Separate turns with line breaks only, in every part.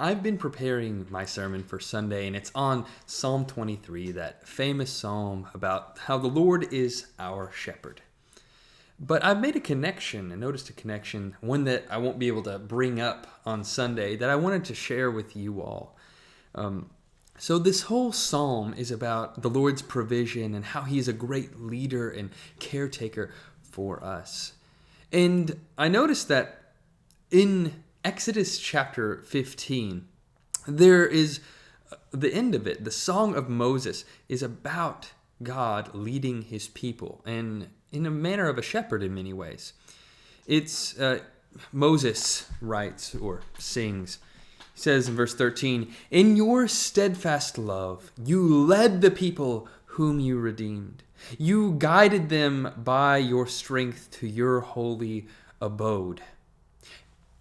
I've been preparing my sermon for Sunday, and it's on Psalm 23, that famous psalm about how the Lord is our shepherd. But I've made a connection, and noticed a connection, one that I won't be able to bring up on Sunday, that I wanted to share with you all. So this whole psalm is about the Lord's provision and how he is a great leader and caretaker for us. And I noticed that in Exodus chapter 15, there is the end of it. The Song of Moses is about God leading his people, and in a manner of a shepherd in many ways. It's Moses writes or sings. He says in verse 13, "In your steadfast love, you led the people whom you redeemed. You guided them by your strength to your holy abode."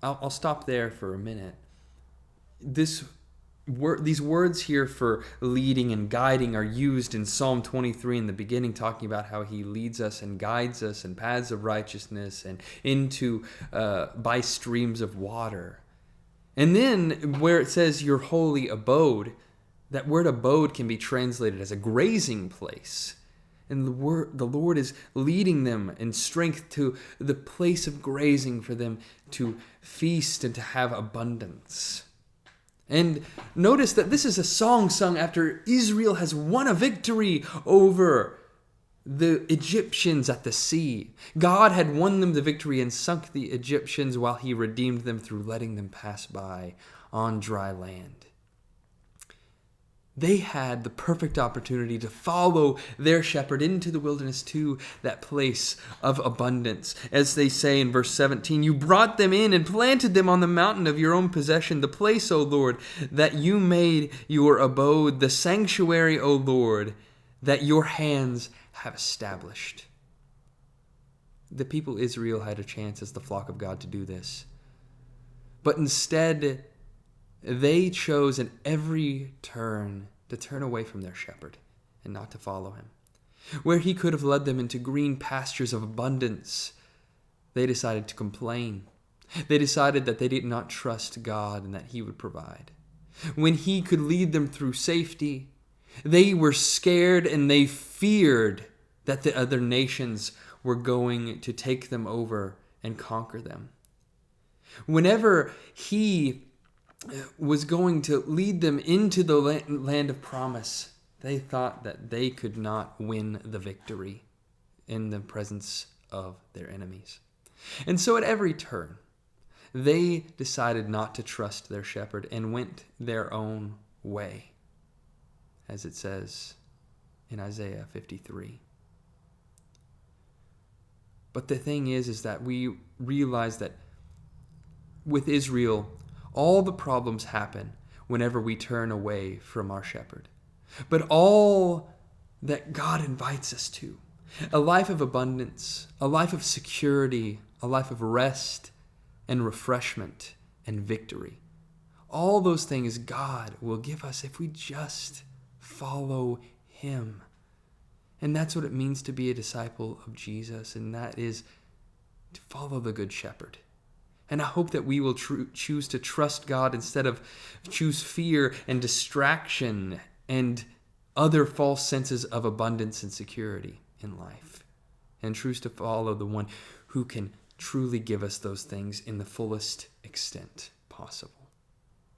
I'll stop there for a minute. These words here for leading and guiding are used in Psalm 23 in the beginning, talking about how he leads us and guides us in paths of righteousness and into by streams of water. And then where it says your holy abode, that word abode can be translated as a grazing place. And the Lord is leading them in strength to the place of grazing for them to feast and to have abundance. And notice that this is a song sung after Israel has won a victory over the Egyptians at the sea. God had won them the victory and sunk the Egyptians while he redeemed them through letting them pass by on dry land. They had the perfect opportunity to follow their shepherd into the wilderness to that place of abundance. As they say in verse 17, "You brought them in and planted them on the mountain of your own possession, the place, O Lord, that you made your abode, the sanctuary, O Lord, that your hands have established." The people of Israel had a chance as the flock of God to do this. But instead, they chose in every turn to turn away from their shepherd and not to follow him. Where he could have led them into green pastures of abundance, they decided to complain. They decided that they did not trust God and that he would provide. When he could lead them through safety, they were scared and they feared that the other nations were going to take them over and conquer them. Whenever he was going to lead them into the land of promise, they thought that they could not win the victory in the presence of their enemies. And so at every turn, they decided not to trust their shepherd and went their own way, as it says in Isaiah 53. But the thing is that we realize that with Israel, all the problems happen whenever we turn away from our shepherd. But all that God invites us to, a life of abundance, a life of security, a life of rest and refreshment and victory, all those things God will give us if we just follow him. And that's what it means to be a disciple of Jesus, and that is to follow the Good Shepherd. And I hope that we will choose to trust God instead of choose fear and distraction and other false senses of abundance and security in life. And choose to follow the one who can truly give us those things in the fullest extent possible.